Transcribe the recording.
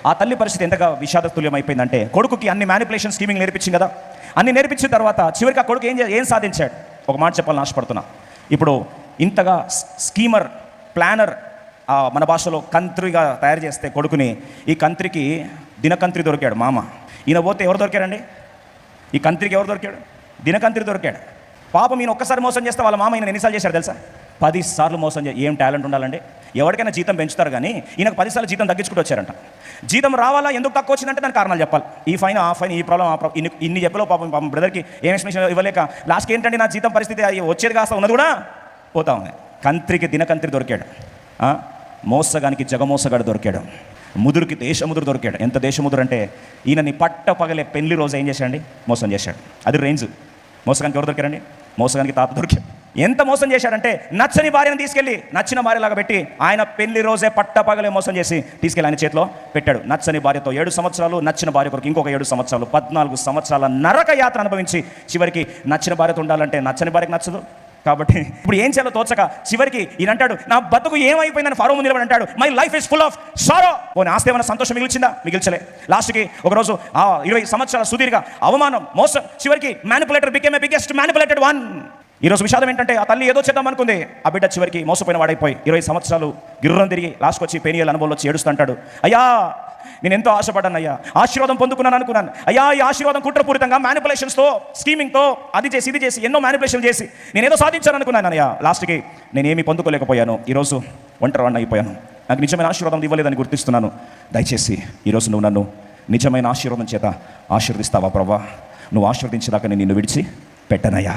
ఆ తల్లి పరిస్థితి ఎంతగా విషాదతుల్యం అయిపోయిందంటే, కొడుకుకి అన్ని మ్యానిపులేషన్ స్కీమింగ్ నేర్పించింది కదా, అన్ని నేర్పించిన తర్వాత చివరికి ఆ కొడుకు ఏం సాధించాడు? ఒక మాట చెప్పాలని ఆశపడుతున్నా. ఇప్పుడు ఇంతగా స్కీమర్, ప్లానర్, మన భాషలో కంత్రిగా తయారు చేస్తే కొడుకుని, ఈ కంత్రికి దినకంత్రి దొరికాడు మామ. ఈయన పోతే ఎవరు దొరికాడండి? ఈ కంత్రికి ఎవరు దొరికాడు? దినకంత్రి దొరికాడు. పాపం ఈయన ఒక్కసారి మోసం చేస్తే వాళ్ళ మామ ఈయన ఎన్నిసార్లు చేశాడు తెలుసా? 10 సార్లు మోసం ఏం టాలెంట్ ఉండాలండి? ఎవరికైనా జీతం పెంచుతారు కానీ ఈయనకు 10 సార్లు జీతం తగ్గించుకుంటూ వచ్చారంట. జీతం రావాలా, ఎందుకు తక్కువ వచ్చిందంటే దానికి కారణాలు చెప్పాలి. ఈ ఫైన్, ఆ ఫైన్, ఈ ప్రాబ్లం, ఆ ప్రాబ్లం, ఇన్ని చెప్పలో పాపం బ్రదర్కి ఏం ఎక్స్ప్లెనేషన్ ఇవ్వలేక లాస్ట్కి ఏంటంటే నా జీతం పరిస్థితి వచ్చేది కాస్త ఉన్నది కూడా పోతా ఉంది. కంత్రికి దినకంత్రి దొరికాడు, మోసగానికి జగమోసగాడు దొరికాడు, ముదురుకి దేశముదురు దొరికాడు. ఎంత దేశముదురు అంటే ఈయనని పట్ట పగలే పెళ్లి రోజు ఏం చేశాడండి? మోసం చేశాడు. అది రేంజ్. మోసగానికి ఎవరు దొరికారండి? మోసగానికి తాత దొరికాడు. ఎంత మోసం చేశాడంటే నచ్చని భార్యను తీసుకెళ్ళి నచ్చిన భార్యలాగా పెట్టి ఆయన పెళ్లి రోజే పట్ట పగలే మోసం చేసి తీసుకెళ్ళి ఆయన చేతిలో పెట్టాడు. నచ్చని భార్యతో 7 సంవత్సరాలు, నచ్చిన భార్య కొరకు ఇంకొక 7 సంవత్సరాలు, 14 సంవత్సరాల నరక యాత్ర అనుభవించి చివరికి నచ్చిన భార్యతో ఉండాలంటే నచ్చని భార్యకు నచ్చదు. కాబట్టి ఇప్పుడు ఏం చేయాలో తోచక చివరికి ఈయన అంటాడు, నా బతుకు ఏమైపోయిందని ఫరో ముందు నిలబడి అంటాడు, my life is full of sorrow. పోనీ ఆస్తి ఏమైనా సంతోషం మిగిల్చిందా? మిగిల్చలే. లాస్ట్కి ఒకరోజు 20 సంవత్సరాల సుదీర్ఘ అవమానం, మోసం, చివరికి manipulator became a biggest manipulated one. ఈరోజు విషాదం ఏంటంటే ఆ తల్లి ఏదో చేద్దాం అనుకుంది, ఆ బిడ్డ చివరికి మోసపోయిన వాడైపోయి 20 సంవత్సరాలు గిర్రం తిరిగి లాస్ట్కి వచ్చి పెనియల్ అనుభవంలో వచ్చి ఏడుస్తుంటాడు, అయ్యా నేను ఎంతో ఆశపడ్డాను అయ్యా, ఆశీర్వాదం పొందుకున్నాను అనుకున్నాను అయ్యా, ఈ ఆశీర్వాదం కుట్రపూరితంగా మ్యానిపులేషన్స్తో, స్కీమింగ్తో, అది చేసి ఇది చేసి ఎన్నో మ్యానిపులేషన్ చేసి నేను ఏదో సాధించాను అనుకున్నాను అయ్యా, లాస్ట్కి నేనేమీ పొందుకోలేకపోయాను, ఈరోజు ఒంటరివాడిని అయిపోయాను, నాకు నిజమైన ఆశీర్వాదం ఇవ్వలేదని గుర్తిస్తున్నాను. దయచేసి ఈరోజు నువ్వు నన్ను నిజమైన ఆశీర్వాదం చేత ఆశీర్వదిస్తావా ప్రభా? నువ్వు ఆశీర్వదించేదాకా నేను నిన్ను విడిచి పెట్టనయ్యా.